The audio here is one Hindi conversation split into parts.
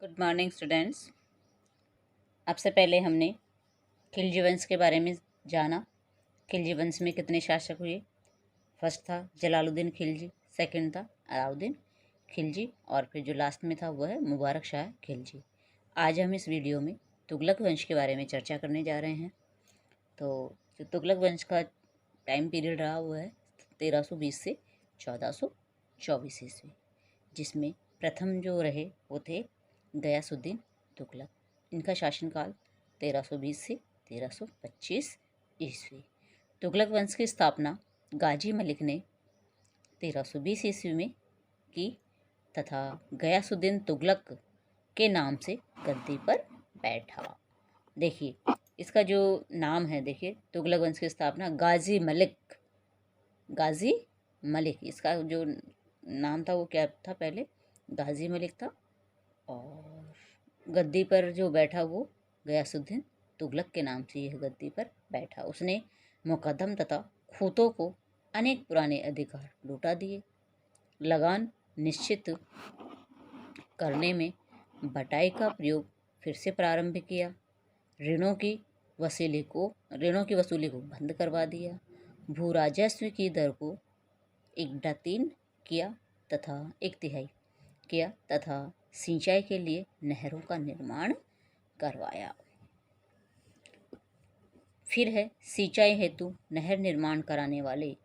Good morning students. आपसे पहले हमने खिलजी वंश के बारे में जाना। खिलजी वंश में कितने शासक हुए। फर्स्ट था जलालुद्दीन खिलजी, सेकंड था अलाउद्दीन खिलजी और फिर जो लास्ट में था वह है मुबारक शाह खिलजी। आज हम इस वीडियो में तुगलक वंश के बारे में चर्चा करने जा रहे हैं। तो जो तुगलक वंश का टाइम पीरियड रहा वो है 1320 से 1424 ईस्वी, जिसमें प्रथम जो रहे वो थे गयासुद्दीन तुगलक। इनका शासनकाल 1320 से 1325 ईस्वी। तुगलक वंश की स्थापना गाजी मलिक ने 1320 ईस्वी में की तथा गयासुद्दीन तुगलक के नाम से गद्दी पर बैठा। देखिए इसका जो नाम है, देखिए तुगलक वंश की स्थापना गाजी मलिक, इसका जो नाम था वो क्या था, पहले गाजी मलिक था और गद्दी पर जो बैठा वो गयासुद्दीन तुगलक के नाम से यह गद्दी पर बैठा। उसने मुकद्दम तथा खूतों को अनेक पुराने अधिकार लौटा दिए। लगान निश्चित करने में बटाई का प्रयोग फिर से प्रारंभ किया। ऋणों की वसूली को बंद करवा दिया। भू राजस्व की दर को 1/3 किया तथा सिंचाई के लिए नहरों का निर्माण करवाया। फिर है सिंचाई हेतु नहर निर्माण कराने वाले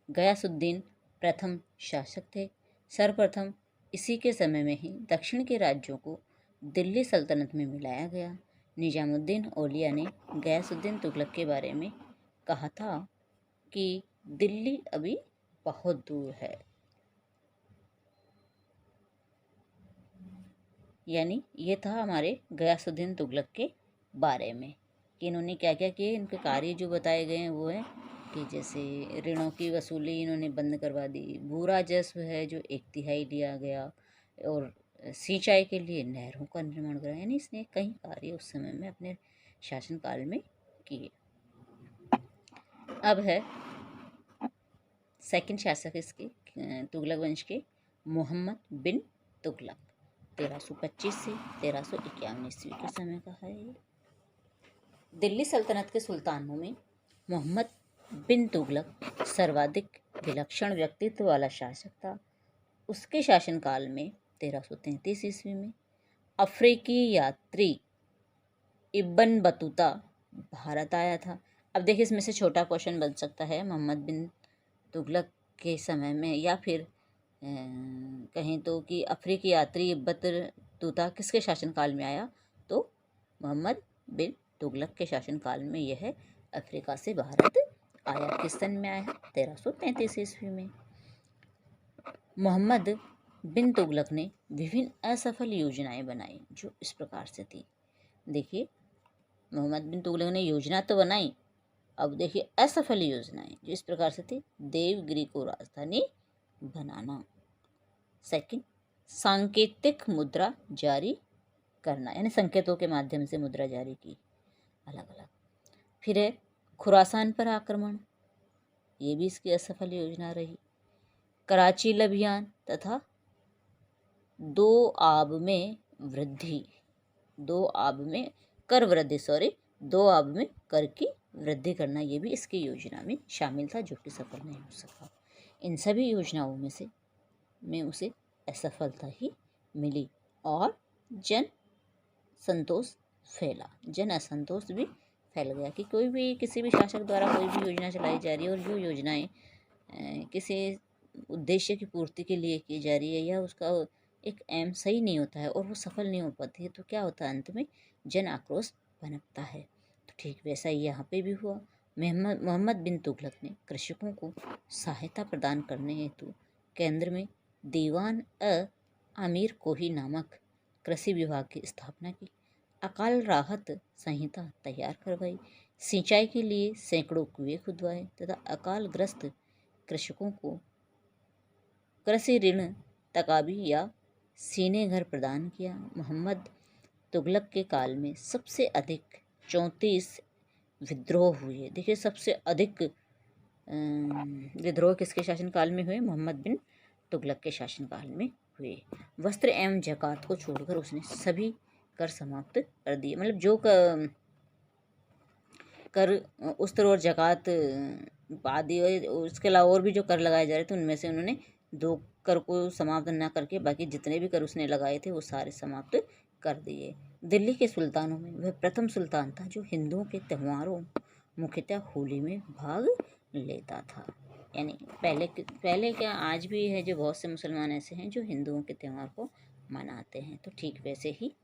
गयासुद्दीन प्रथम शासक थे। सर्वप्रथम इसी के समय में ही दक्षिण के राज्यों को दिल्ली सल्तनत में मिलाया गया। निजामुद्दीन औलिया ने गयासुद्दीन तुगलक के बारे में कहा था कि दिल्ली अभी बहुत दूर है। यानी ये था हमारे गयासुद्दीन तुगलक के बारे में कि इन्होंने क्या क्या किए। इनके कार्य जो बताए गए हैं वो है कि जैसे ऋणों की वसूली इन्होंने बंद करवा दी, भू राजस्व है जो 1/3 लिया गया और सिंचाई के लिए नहरों का निर्माण कराया। यानी इसने कई कार्य उस समय में अपने शासनकाल में किए। अब है सेकंड शासक इसके तुगलक वंश के, मोहम्मद बिन तुगलक। 1325 से 1351 ईस्वी के समय का है ये। दिल्ली सल्तनत के सुल्तानों में मोहम्मद बिन तुगलक सर्वाधिक विलक्षण व्यक्तित्व वाला शासक था। उसके शासनकाल में 1333 ईस्वी में अफ्रीकी यात्री इब्न बतूता भारत आया था। अब देखिए इसमें से छोटा क्वेश्चन बन सकता है, मोहम्मद बिन तुगलक के समय में या फिर कहें तो कि अफ्रीकी यात्री इब्न बतूता किसके शासनकाल में आया, तो मोहम्मद बिन तुगलक के शासनकाल में यह अफ्रीका से भारत आया। किस सन में आया, 1333 ईस्वी में। मोहम्मद बिन तुगलक ने विभिन्न असफल योजनाएं बनाई जो इस प्रकार से थी। देखिए मोहम्मद बिन तुगलक ने योजना तो बनाई, अब देखिए असफल योजनाएं जो इस प्रकार से थी। देवगिरी को राजधानी बनाना। सेकंड, सांकेतिक मुद्रा जारी करना, यानी संकेतों के माध्यम से मुद्रा जारी की अलग अलग। फिर है खुरासान पर आक्रमण, ये भी इसकी असफल योजना रही। कराची अभियान तथा दो आब में कर की वृद्धि करना, ये भी इसकी योजना में शामिल था जो कि सफल नहीं हो सका। इन सभी योजनाओं में उसे असफलता ही मिली और जन असंतोष भी फैल गया कि कोई भी किसी भी शासक द्वारा कोई भी योजना चलाई जा रही है और जो योजनाएं किसी उद्देश्य की पूर्ति के लिए की जा रही है या उसका एक एम सही नहीं होता है और वो सफल नहीं हो पाती है, तो क्या होता है, अंत में जन आक्रोश पनपता है। तो ठीक वैसा ही यहाँ पे भी हुआ। मोहम्मद बिन तुगलक ने कृषकों को सहायता प्रदान करने हेतु केंद्र में दीवान अमीर कोही नामक कृषि विभाग की स्थापना की। अकाल राहत संहिता तैयार करवाई। सिंचाई के लिए सैकड़ों कुएं खुदवाए तथा अकालग्रस्त कृषकों को कृषि ऋण तकाबी या सीने घर प्रदान किया। मोहम्मद तुगलक के काल में सबसे अधिक 34 विद्रोह हुए। देखिए सबसे अधिक विद्रोह किसके शासनकाल में हुए, मोहम्मद बिन तुगलक के शासनकाल में हुए। वस्त्र एवं ज़कात को छोड़कर उसने सभी कर समाप्त कर दिए। मतलब जो कर उस्तर और ज़कात आदि उसके अलावा और भी जो कर लगाए जा रहे थे उनमें से उन्होंने 2 कर को समाप्त न करके बाकी जितने भी कर उसने लगाए थे वो सारे समाप्त कर दिए। दिल्ली के सुल्तानों में वह प्रथम सुल्तान था जो हिंदुओं के त्योहारों मुख्यतः होली में भाग लेता था। यानी पहले क्या आज भी है जो बहुत से मुसलमान ऐसे हैं जो हिंदुओं के त्यौहार को मनाते हैं। तो ठीक वैसे ही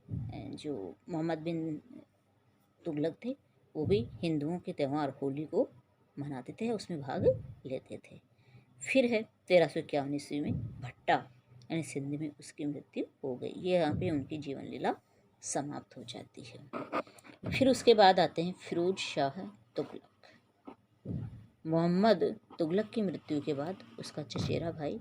जो मोहम्मद बिन तुगलक थे वो भी हिंदुओं के त्यौहार होली को मनाते थे, उसमें भाग लेते थे। फिर है 1351 ईस्वी में भट्टा यानी सिंध में उसकी मृत्यु हो गई। ये यहाँ पे उनकी जीवन लीला समाप्त हो जाती है। फिर उसके बाद आते हैं फिरोज शाह तुगलक। मोहम्मद तुगलक की मृत्यु के बाद उसका चचेरा भाई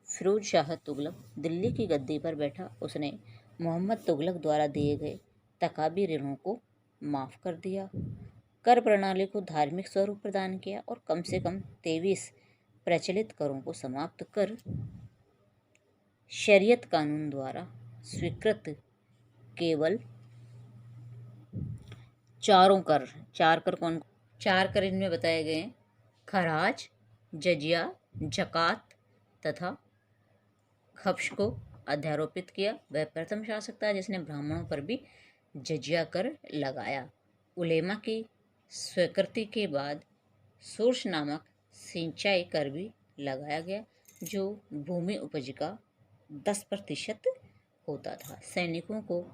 फिरोज शाह तुगलक दिल्ली की गद्दी पर बैठा। उसने मोहम्मद तुगलक द्वारा दिए गए तकाबी ऋणों को माफ़ कर दिया, कर प्रणाली को धार्मिक स्वरूप प्रदान किया और कम से कम 23 प्रचलित करों को समाप्त कर शरीयत कानून द्वारा स्वीकृत केवल 4 कर इनमें बताए गए हैं: खराज, जजिया, ज़कात तथा खप्श को अध्यारोपित किया। वह प्रथम शासक था जिसने ब्राह्मणों पर भी जजिया कर लगाया। उलेमा की स्वीकृति के बाद सोर्स नामक सिंचाई कर भी लगाया गया जो भूमि उपज का 10% होता था। सैनिकों को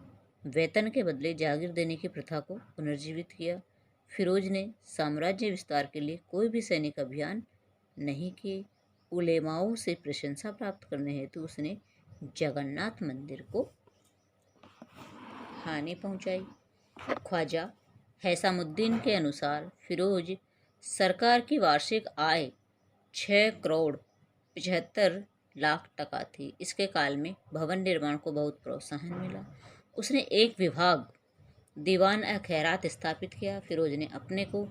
वेतन के बदले जागीर देने की प्रथा को पुनर्जीवित किया। फिरोज ने साम्राज्य विस्तार के लिए कोई भी सैनिक अभियान नहीं किए। उलेमाओं से प्रशंसा प्राप्त करने हेतु उसने जगन्नाथ मंदिर को हानि पहुंचाई। ख्वाजा हैसामुद्दीन के अनुसार फिरोज सरकार की वार्षिक आय 6 करोड़ 75 लाख टका थी। इसके काल में भवन निर्माण को बहुत प्रोत्साहन मिला। उसने एक विभाग दीवान ए खैरात स्थापित किया। फिरोज ने अपने को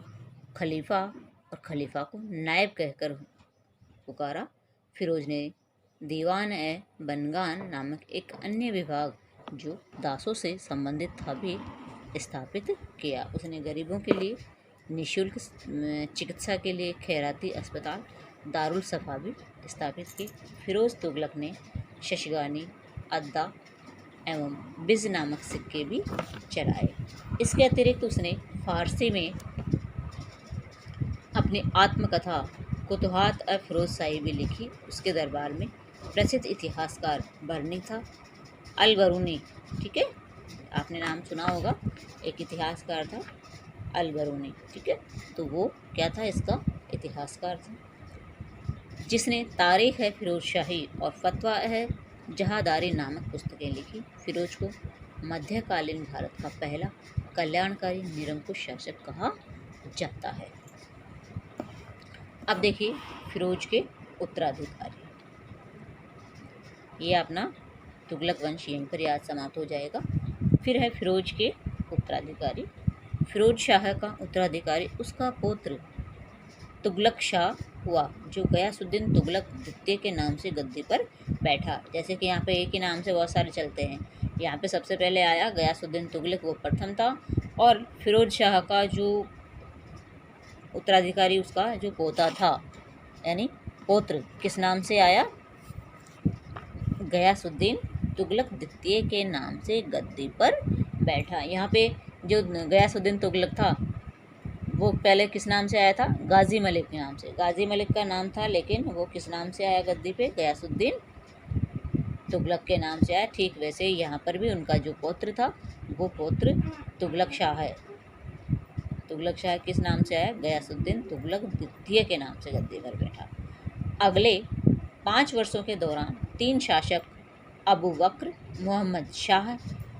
खलीफा और खलीफा को नायब कहकर पुकारा। फिरोज ने दीवान ए बनगान नामक एक अन्य विभाग जो दासों से संबंधित था भी स्थापित किया। उसने गरीबों के लिए निःशुल्क चिकित्सा के लिए खैराती अस्पताल दारुल सफा भी स्थापित की। फिरोज तुगलक ने शशगानी, अद्दा एवं बिज नामक सिक्के भी चलाए। इसके अतिरिक्त उसने फारसी में अपनी आत्मकथा कुतुहात फिरोज शाही भी लिखी। उसके दरबार में प्रसिद्ध इतिहासकार बरनी था, अल बरूनी। ठीक है, आपने नाम सुना होगा, एक इतिहासकार था अल बरूनी। ठीक है, तो वो क्या था, इसका इतिहासकार था जिसने तारीख है फिरोज शाही और फतवा है जहादारी नामक पुस्तकें लिखी। फिरोज को मध्यकालीन भारत का पहला कल्याणकारी निरंकुश शासक कहा जाता है। अब देखिए फिरोज के उत्तराधिकारी। ये अपना तुगलक वंश यहीं पर आज समाप्त हो जाएगा। फिर है फिरोज के उत्तराधिकारी। फिरोज शाह का उत्तराधिकारी उसका पुत्र तुगलक शाह हुआ जो गयासुद्दीन तुगलक द्वितीय के नाम से गद्दी पर बैठा। जैसे कि यहाँ पे एक ही नाम से बहुत सारे चलते हैं। यहाँ पे सबसे पहले आया गयासुद्दीन तुगलक, वो प्रथम था। और फिरोज शाह का जो उत्तराधिकारी उसका जो पोता था यानी पौत्र किस नाम से आया, गयासुद्दीन तुगलक द्वितीय के नाम से गद्दी पर बैठा। यहाँ पे जो गयासुद्दीन तुगलक था वो पहले किस नाम से आया था, गाजी मलिक के नाम से। गाजी मलिक का नाम था लेकिन वो किस नाम से आया गद्दी पे, गयासुद्दीन तुगलक के नाम से आया। ठीक वैसे ही यहाँ पर भी उनका जो पौत्र था वो पौत्र तुगलक शाह है। तुगलक शाह किस नाम से आया, गयासुद्दीन तुगलक द्वितीय के नाम से गद्दी पर बैठा। अगले 5 वर्षों के दौरान 3 शासक अबू बकर, मोहम्मद शाह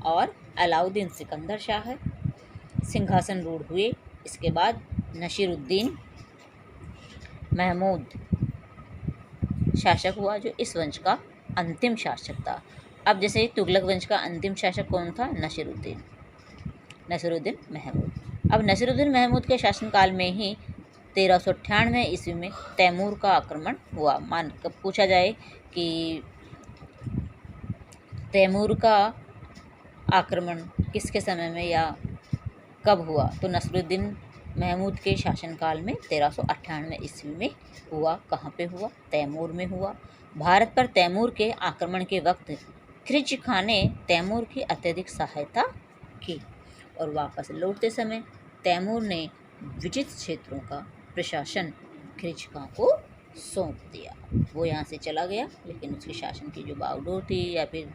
और अलाउद्दीन सिकंदर शाह सिंहासन रूढ़ हुए। इसके बाद नसीरुद्दीन महमूद शासक हुआ जो इस वंश का अंतिम शासक था। अब जैसे तुगलक वंश का अंतिम शासक कौन था, नसीरुद्दीन महमूद। अब नसीरुद्दीन महमूद के शासनकाल में ही 1398 ईस्वी में तैमूर का आक्रमण हुआ। पूछा जाए कि तैमूर का आक्रमण किसके समय में या कब हुआ? तो नसरुद्दीन महमूद के शासनकाल में 1398 ईस्वी में हुआ। कहाँ पे हुआ? तैमूर में हुआ। भारत पर तैमूर के आक्रमण के वक्त खिलजी खां ने तैमूर की अत्यधिक सहायता की और वापस लौटते समय तैमूर ने विजित क्षेत्रों का प्रशासन खिलजी खां को सौंप दिया। वो यहाँ से चला गया, लेकिन उसके शासन की जो बागडोर थी या फिर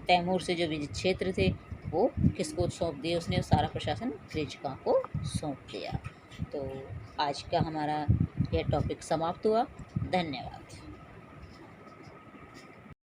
तैमूर से जो विजित क्षेत्र थे वो किसको सौंप दिए? उसने सारा प्रशासन खिलजी खां को सौंप दिया। तो आज का हमारा यह टॉपिक समाप्त हुआ। धन्यवाद।